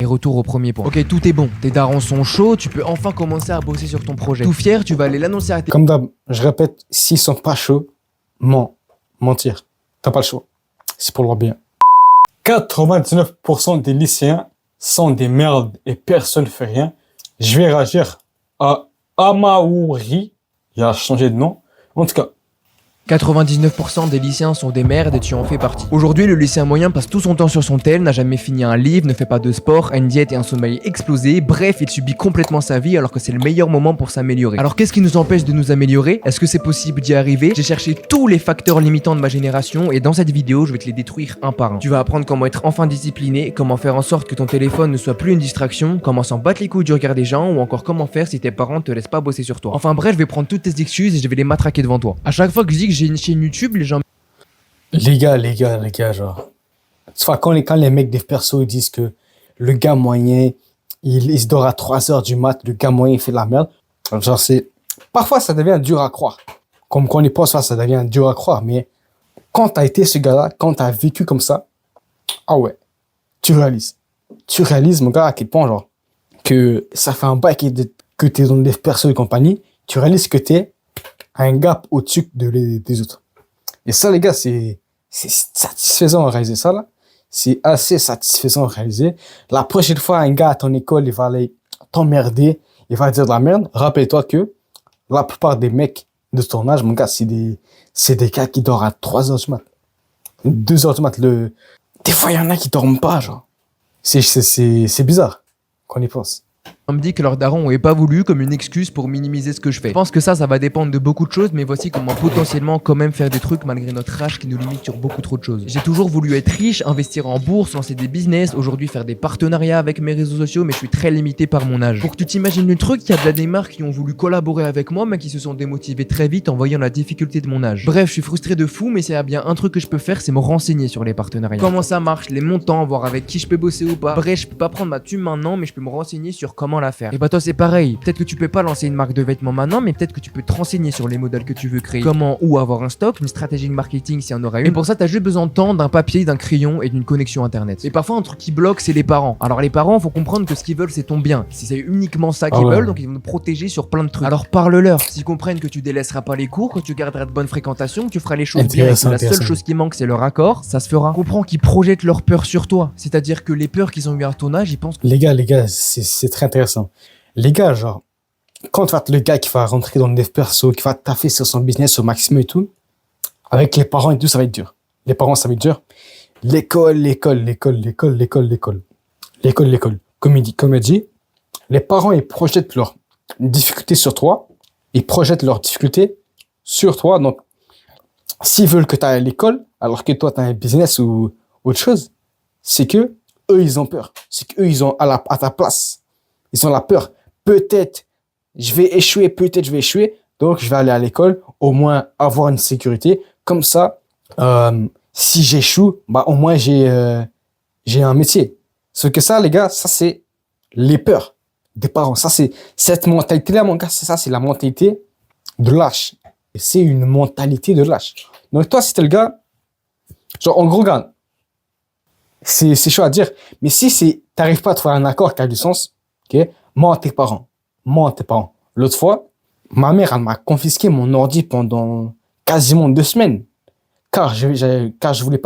retour au premier point. Ok, tout est bon, tes darons sont chauds, tu peux enfin commencer à bosser sur ton projet. Tout fier, tu vas aller l'annoncer à tes... Comme d'hab, je répète, s'ils sont pas chauds, mentir. T'as pas le choix. C'est pour leur bien. 99% des lycéens sont des merdes et personne ne fait rien. Je vais réagir à Amaouri. Il a changé de nom. En tout cas, 99% des lycéens sont des merdes et tu en fais partie. Aujourd'hui, le lycéen moyen passe tout son temps sur son tel, n'a jamais fini un livre, ne fait pas de sport, a une diète et un sommeil explosé, bref, il subit complètement sa vie alors que c'est le meilleur moment pour s'améliorer. Alors qu'est-ce qui nous empêche de nous améliorer? Est-ce que c'est possible d'y arriver? J'ai cherché tous les facteurs limitants de ma génération et dans cette vidéo, je vais te les détruire un par un. Tu vas apprendre comment être enfin discipliné, comment faire en sorte que ton téléphone ne soit plus une distraction, comment s'en battre les couilles du regard des gens ou encore comment faire si tes parents te laissent pas bosser sur toi. Enfin bref, je vais prendre toutes tes excuses et je vais les matraquer devant toi. À chaque fois que je dis que j'ai une chaîne YouTube, les gens... les gars, genre. Tu vois, quand les mecs des persos ils disent que le gars moyen, il se dort à 3h du mat, le gars moyen il fait de la merde. Genre, c'est. Parfois, ça devient dur à croire. Comme quand on y pense, ça devient dur à croire. Mais quand t'as été ce gars-là, quand t'as vécu comme ça, ah ouais, tu réalises. Tu réalises, mon gars, à quel point, genre, que ça fait un bail que t'es dans des persos et compagnie, tu réalises que t'es un gap au-dessus des autres. Et ça, les gars, c'est satisfaisant à réaliser ça, là. C'est assez satisfaisant à réaliser. La prochaine fois, un gars à ton école, il va aller t'emmerder, il va dire de la merde. Rappelle-toi que la plupart des mecs de ton âge, mon gars, c'est des gars qui dorment à 3h du mat. 2h du mat. Des fois, il y en a qui dorment pas, genre. C'est bizarre qu'on y pense. On me dit que leurs darons n'ont pas voulu comme une excuse pour minimiser ce que je fais. Je pense que ça va dépendre de beaucoup de choses, mais voici comment potentiellement quand même faire des trucs malgré notre âge qui nous limite sur beaucoup trop de choses. J'ai toujours voulu être riche, investir en bourse, lancer des business, aujourd'hui faire des partenariats avec mes réseaux sociaux, mais je suis très limité par mon âge. Pour que tu t'imagines le truc, il y a des marques qui ont voulu collaborer avec moi, mais qui se sont démotivées très vite en voyant la difficulté de mon âge. Bref, je suis frustré de fou, mais s'il y a bien un truc que je peux faire, c'est me renseigner sur les partenariats. Comment ça marche, les montants, voir avec qui je peux bosser ou pas. Bref, je peux pas prendre ma thune maintenant, mais je peux me renseigner sur comment la faire. Et bah toi c'est pareil, peut-être que tu peux pas lancer une marque de vêtements maintenant, mais peut-être que tu peux te renseigner sur les modèles que tu veux créer, comment ou avoir un stock, une stratégie de marketing s'il y en aura une. Et pour ça t'as juste besoin de temps, d'un papier, d'un crayon et d'une connexion internet. Et parfois un truc qui bloque c'est les parents. Alors les parents faut comprendre que ce qu'ils veulent c'est ton bien. Si c'est uniquement ça qu'ils veulent, donc ils vont te protéger sur plein de trucs. Alors parle-leur, s'ils comprennent que tu délaisseras pas les cours, que tu garderas de bonnes fréquentations, que tu feras les choses bien et que la seule chose qui manque c'est leur accord, ça se fera. Comprends qu'ils projettent leur peur sur toi, c'est-à-dire que les peurs qu'ils ont eu à ton âge, ils pensent que... Les gars, c'est très intéressant. Les gars, genre, quand tu vas être le gars qui va rentrer dans le dev perso, qui va taffer sur son business au maximum et tout, avec les parents et tout, ça va être dur. Les parents, ça va être dur. L'école. Comme il dit, les parents, ils projettent leurs difficultés sur toi. Ils projettent leurs difficultés sur toi. Donc, s'ils veulent que tu ailles à l'école, alors que toi, tu as un business ou autre chose, c'est que eux, ils ont peur. C'est qu'eux, ils ont à ta place. Ils ont la peur. Peut-être je vais échouer, donc je vais aller à l'école, au moins avoir une sécurité. Comme ça, si j'échoue, bah au moins j'ai un métier. Ce que ça, les gars, ça c'est les peurs des parents. Ça c'est cette mentalité-là, mon gars, c'est la mentalité de lâche. C'est une mentalité de lâche. Donc toi, si t'es le gars, genre en gros, gars, c'est chaud à dire, mais si t'arrives pas à trouver un accord qui a du sens, ok, mens à tes parents. L'autre fois, ma mère, elle m'a confisqué mon ordi pendant quasiment 2 semaines. Car je voulais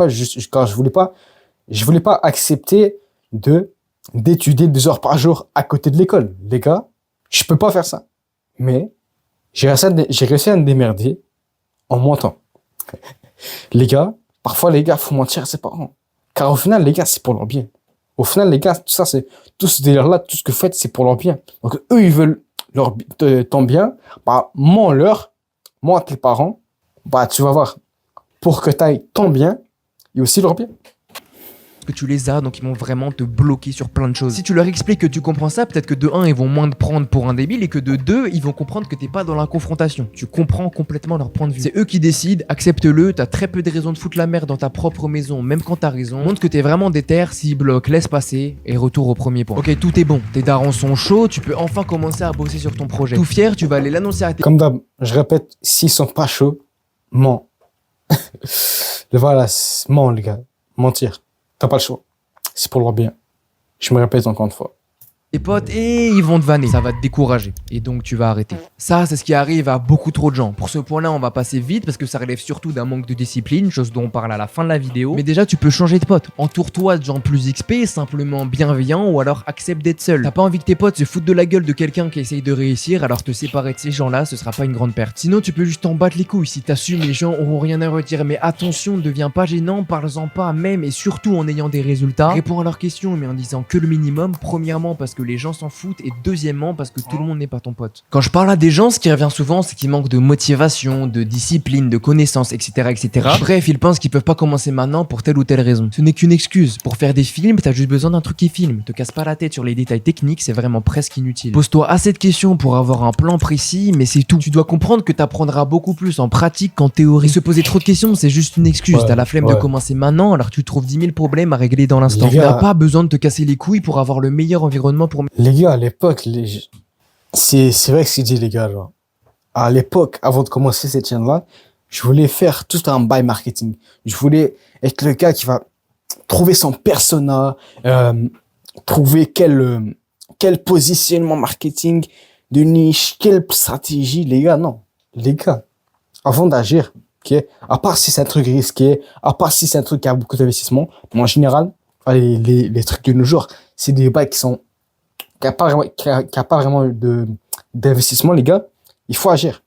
pas accepter d'étudier 2 heures par jour à côté de l'école. Les gars, je peux pas faire ça. Mais j'ai réussi à me démerder en mentant. Les gars, parfois, faut mentir à ses parents. Car au final, les gars, c'est pour leur bien. Au final, les gars, tout ce délire-là, tout ce que vous faites, c'est pour leur bien. Donc, eux, ils veulent ton bien. Bah, mens à tes parents. Bah, tu vas voir. Pour que tu ailles ton bien et aussi leur bien. Que tu les as, donc ils vont vraiment te bloquer sur plein de choses. Si tu leur expliques que tu comprends ça, peut-être que de 1, ils vont moins te prendre pour un débile et que de 2, ils vont comprendre que t'es pas dans la confrontation. Tu comprends complètement leur point de vue. C'est eux qui décident, accepte-le, t'as très peu de raisons de foutre la merde dans ta propre maison, même quand t'as raison. Montre que t'es vraiment déter, s'ils bloquent, laisse passer et retour au premier point. Ok, tout est bon, tes darons sont chauds, tu peux enfin commencer à bosser sur ton projet. Tout fier, tu vas aller l'annoncer à tes... Comme d'hab, je répète, s'ils sont pas chauds, mens. Voilà, mens les gars, mentir. T'as pas le choix. C'est pour leur bien. Je me répète encore une fois. Tes potes et ils vont te vanner, ça va te décourager et donc tu vas arrêter. Ça c'est ce qui arrive à beaucoup trop de gens. Pour ce point là on va passer vite parce que ça relève surtout d'un manque de discipline, chose dont on parle à la fin de la vidéo. Mais déjà tu peux changer de potes, entoure-toi de gens plus XP, simplement bienveillants ou alors accepte d'être seul. T'as pas envie que tes potes se foutent de la gueule de quelqu'un qui essaye de réussir, alors te séparer de ces gens là ce sera pas une grande perte. Sinon tu peux juste t'en battre les couilles, si t'assumes les gens auront rien à redire. Mais attention, ne deviens pas gênant, parle-en pas même et surtout en ayant des résultats. Réponds à leurs questions mais en disant que le minimum, premièrement parce que les gens s'en foutent et deuxièmement parce que tout le monde n'est pas ton pote. Quand je parle à des gens, ce qui revient souvent, c'est qu'ils manquent de motivation, de discipline, de connaissances, etc., etc. Bref, ils pensent qu'ils peuvent pas commencer maintenant pour telle ou telle raison. Ce n'est qu'une excuse. Pour faire des films, t'as juste besoin d'un truc qui filme. Te casse pas la tête sur les détails techniques, c'est vraiment presque inutile. Pose-toi assez de questions pour avoir un plan précis, mais c'est tout. Tu dois comprendre que t'apprendras beaucoup plus en pratique qu'en théorie. Et se poser trop de questions, c'est juste une excuse. T'as la flemme de commencer maintenant, alors tu trouves 10 000 problèmes à régler dans l'instant. Tu n'as pas besoin de te casser les couilles pour avoir le meilleur environnement pour... Les gars, à l'époque, c'est vrai que c'est dit, les gars, genre. À l'époque, avant de commencer cette chaîne-là, je voulais faire tout un bail marketing. Je voulais être le gars qui va trouver son persona, trouver quel positionnement marketing de niche, quelle stratégie. Les gars, non. Les gars, avant d'agir, ok, à part si c'est un truc risqué, à part si c'est un truc qui a beaucoup d'investissement, mais en général, les trucs de nos jours, c'est des bails qui a pas vraiment d'investissement, les gars. Il faut agir.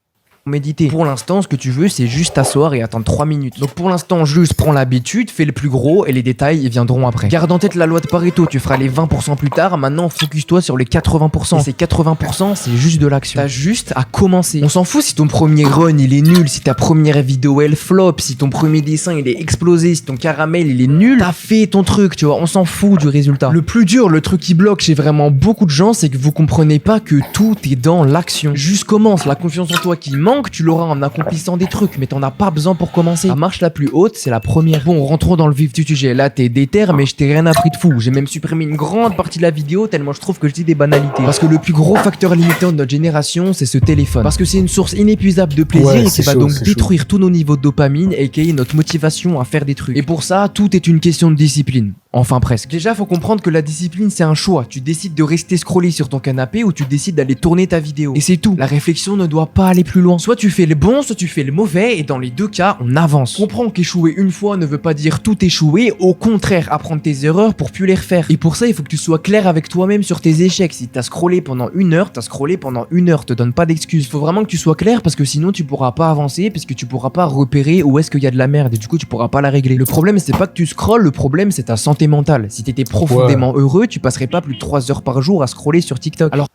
Méditer. Pour l'instant, ce que tu veux, c'est juste t'asseoir et attendre 3 minutes. Donc pour l'instant, juste prends l'habitude, fais le plus gros et les détails ils viendront après. Garde en tête la loi de Pareto, tu feras les 20% plus tard, maintenant focus-toi sur les 80%. Et ces 80%, c'est juste de l'action. T'as juste à commencer. On s'en fout si ton premier run il est nul, si ta première vidéo elle flop, si ton premier dessin il est explosé, si ton caramel il est nul. T'as fait ton truc, tu vois, on s'en fout du résultat. Le plus dur, le truc qui bloque chez vraiment beaucoup de gens, c'est que vous comprenez pas que tout est dans l'action. Juste commence, la confiance en toi qui manque, que tu l'auras en accomplissant des trucs, mais t'en as pas besoin pour commencer. La marche la plus haute, c'est la première. Bon, rentrons dans le vif du sujet. Là, t'es déter, mais je t'ai rien appris de fou. J'ai même supprimé une grande partie de la vidéo tellement je trouve que je dis des banalités. Parce que le plus gros facteur limitant de notre génération, c'est ce téléphone. Parce que c'est une source inépuisable de plaisir et qui va donc détruire tous nos niveaux de dopamine et qui est notre motivation à faire des trucs. Et pour ça, tout est une question de discipline. Enfin presque. Déjà, faut comprendre que la discipline, c'est un choix. Tu décides de rester scroller sur ton canapé ou tu décides d'aller tourner ta vidéo. Et c'est tout. La réflexion ne doit pas aller plus loin. Soit tu fais le bon, soit tu fais le mauvais, et dans les deux cas, on avance. Comprends qu'échouer une fois ne veut pas dire tout échouer. Au contraire, apprendre tes erreurs pour plus les refaire. Et pour ça, il faut que tu sois clair avec toi-même sur tes échecs. Si t'as scrollé pendant 1 heure, t'as scrollé pendant 1 heure. Te donne pas d'excuses. Il faut vraiment que tu sois clair parce que sinon tu pourras pas avancer, parce que tu pourras pas repérer où est-ce qu'il y a de la merde et du coup tu pourras pas la régler. Le problème, c'est pas que tu scrolles, le problème c'est ta santé mentale. Si t'étais profondément heureux, tu passerais pas plus de 3 heures par jour à scroller sur TikTok. Alors,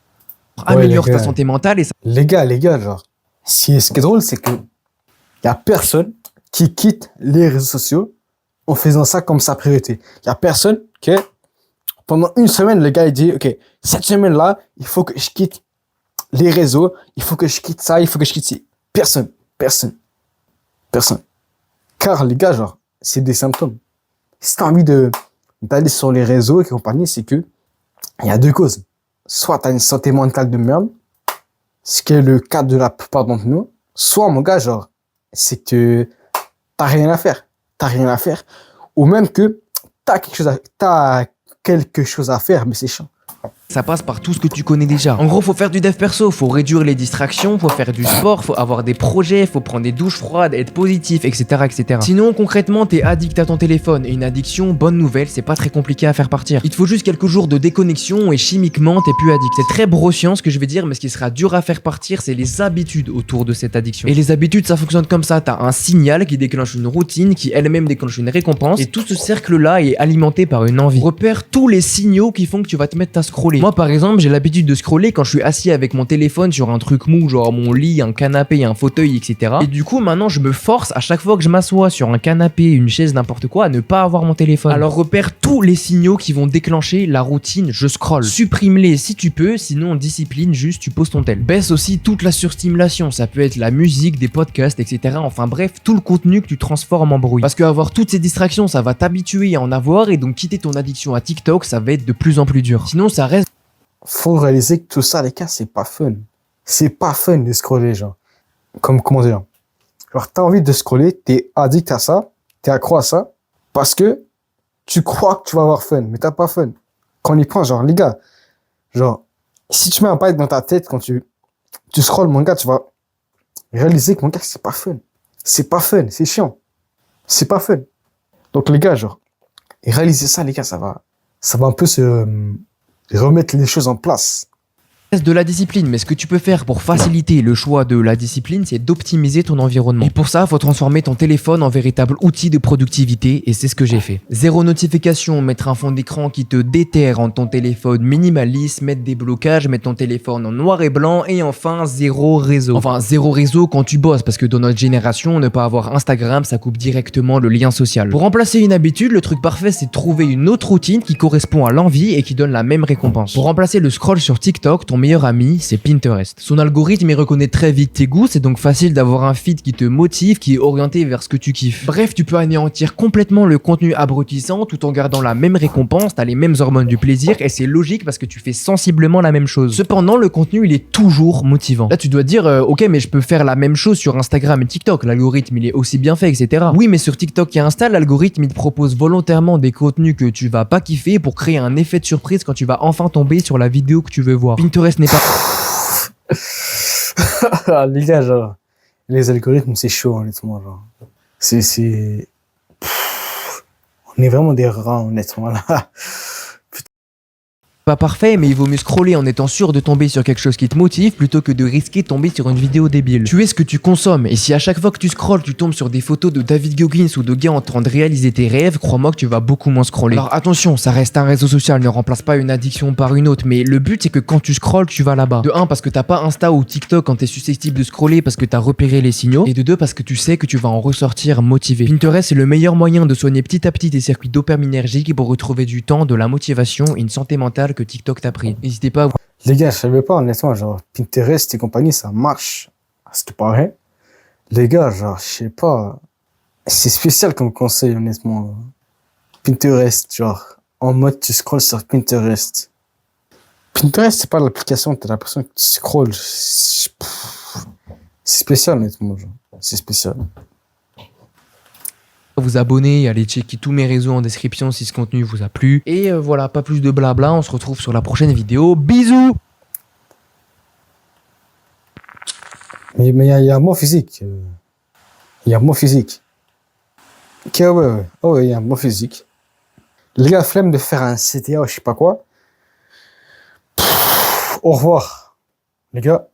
améliore ta santé mentale et ça... Les gars, genre, ce qui est drôle, c'est que y a personne qui quitte les réseaux sociaux en faisant ça comme sa priorité. Y a personne que, pendant 1 semaine, le gars, il dit, OK, cette semaine-là, il faut que je quitte les réseaux, il faut que je quitte ça, il faut que je quitte ci. Personne. Car, les gars, genre, c'est des symptômes. Si t'as envie d'aller sur les réseaux et compagnie, c'est que il y a 2 causes. Soit t'as une santé mentale de merde, ce qui est le cas de la plupart d'entre nous, soit, mon gars, genre, c'est que t'as rien à faire. Ou même que t'as quelque chose à faire, mais c'est chiant. Ça passe par tout ce que tu connais déjà. En gros, faut faire du dev perso, faut réduire les distractions, faut faire du sport, faut avoir des projets, faut prendre des douches froides, être positif, etc., etc. Sinon, concrètement, t'es addict à ton téléphone. Et une addiction, bonne nouvelle, c'est pas très compliqué à faire partir. Il te faut juste quelques jours de déconnexion et chimiquement, t'es plus addict. C'est très brosciant ce que je vais dire, mais ce qui sera dur à faire partir, c'est les habitudes autour de cette addiction. Et les habitudes, ça fonctionne comme ça. T'as un signal qui déclenche une routine, qui elle-même déclenche une récompense. Et tout ce cercle-là est alimenté par une envie. Repère tous les signaux qui font que tu vas te mettre à scroller. Moi, par exemple, j'ai l'habitude de scroller quand je suis assis avec mon téléphone sur un truc mou, genre mon lit, un canapé, un fauteuil, etc. Et du coup, maintenant, je me force à chaque fois que je m'assois sur un canapé, une chaise, n'importe quoi, à ne pas avoir mon téléphone. Alors repère tous les signaux qui vont déclencher la routine je scroll. Supprime-les si tu peux, sinon discipline, juste tu poses ton tel. Baisse aussi toute la surstimulation, ça peut être la musique, des podcasts, etc. Enfin bref, tout le contenu que tu transformes en bruit. Parce qu'avoir toutes ces distractions, ça va t'habituer à en avoir et donc quitter ton addiction à TikTok, ça va être de plus en plus dur. Sinon, ça reste... Faut réaliser que tout ça, les gars, c'est pas fun. C'est pas fun de scroller, genre. Comment dire? Genre, t'as envie de scroller, t'es addict à ça, t'es accro à ça, parce que tu crois que tu vas avoir fun, mais t'as pas fun. quand on y pense, genre, les gars, genre, si tu mets un bail dans ta tête, quand tu scrolles, mon gars, tu vas réaliser que, mon gars, c'est pas fun. C'est pas fun, c'est chiant. C'est pas fun. Donc, les gars, genre, réaliser ça, les gars, ça va un peu se remettre les choses en place. De la discipline, mais ce que tu peux faire pour faciliter le choix de la discipline, c'est d'optimiser ton environnement. Et pour ça, il faut transformer ton téléphone en véritable outil de productivité, et c'est ce que j'ai fait. Zéro notification, mettre un fond d'écran qui te déterre en ton téléphone minimaliste, mettre des blocages, mettre ton téléphone en noir et blanc, et enfin, zéro réseau. Enfin, zéro réseau quand tu bosses, parce que dans notre génération, ne pas avoir Instagram, ça coupe directement le lien social. Pour remplacer une habitude, le truc parfait, c'est de trouver une autre routine qui correspond à l'envie et qui donne la même récompense. Pour remplacer le scroll sur TikTok, ton meilleur ami, c'est Pinterest. Son algorithme, il reconnaît très vite tes goûts, c'est donc facile d'avoir un feed qui te motive, qui est orienté vers ce que tu kiffes. Bref, tu peux anéantir complètement le contenu abrutissant tout en gardant la même récompense, t'as les mêmes hormones du plaisir et c'est logique parce que tu fais sensiblement la même chose. Cependant, le contenu, il est toujours motivant. Là, tu dois te dire, ok, mais je peux faire la même chose sur Instagram et TikTok, l'algorithme, il est aussi bien fait, etc. Oui, mais sur TikTok et Insta, l'algorithme, il te propose volontairement des contenus que tu vas pas kiffer pour créer un effet de surprise quand tu vas enfin tomber sur la vidéo que tu veux voir. Pinterest n'est pas... Les gars, genre, les algorithmes, c'est chaud, honnêtement, genre. On est vraiment des rats, honnêtement, là. Pas parfait, mais il vaut mieux scroller en étant sûr de tomber sur quelque chose qui te motive plutôt que de risquer de tomber sur une vidéo débile. Tu es ce que tu consommes, et si à chaque fois que tu scrolles, tu tombes sur des photos de David Goggins ou de gars en train de réaliser tes rêves, crois-moi que tu vas beaucoup moins scroller. Alors attention, ça reste un réseau social, ne remplace pas une addiction par une autre, mais le but c'est que quand tu scrolles, tu vas là-bas. De 1, parce que t'as pas Insta ou TikTok quand t'es susceptible de scroller parce que t'as repéré les signaux, et de 2, parce que tu sais que tu vas en ressortir motivé. Pinterest, c'est le meilleur moyen de soigner petit à petit tes circuits dopaminergiques pour retrouver du temps, de la motivation et une santé mentale que TikTok t'a pris. N'hésitez pas à vous... Les gars, je savais pas, honnêtement, genre, Pinterest et compagnie, ça marche. À ce qui paraît. Les gars, genre, je sais pas. C'est spécial comme conseil, honnêtement. Pinterest, genre, en mode tu scrolls sur Pinterest. Pinterest, c'est pas l'application, t'as l'impression que tu scrolls. C'est spécial, honnêtement, genre. C'est spécial. Vous abonner, aller checker tous mes réseaux en description si ce contenu vous a plu. Et voilà, pas plus de blabla, on se retrouve sur la prochaine vidéo. Bisous! Mais il y a un mot physique. Il y a un mot physique. Ok, ouais. Oh, il y a un mot physique. Les gars, flemme de faire un CTA ou je sais pas quoi. Au revoir. Les gars.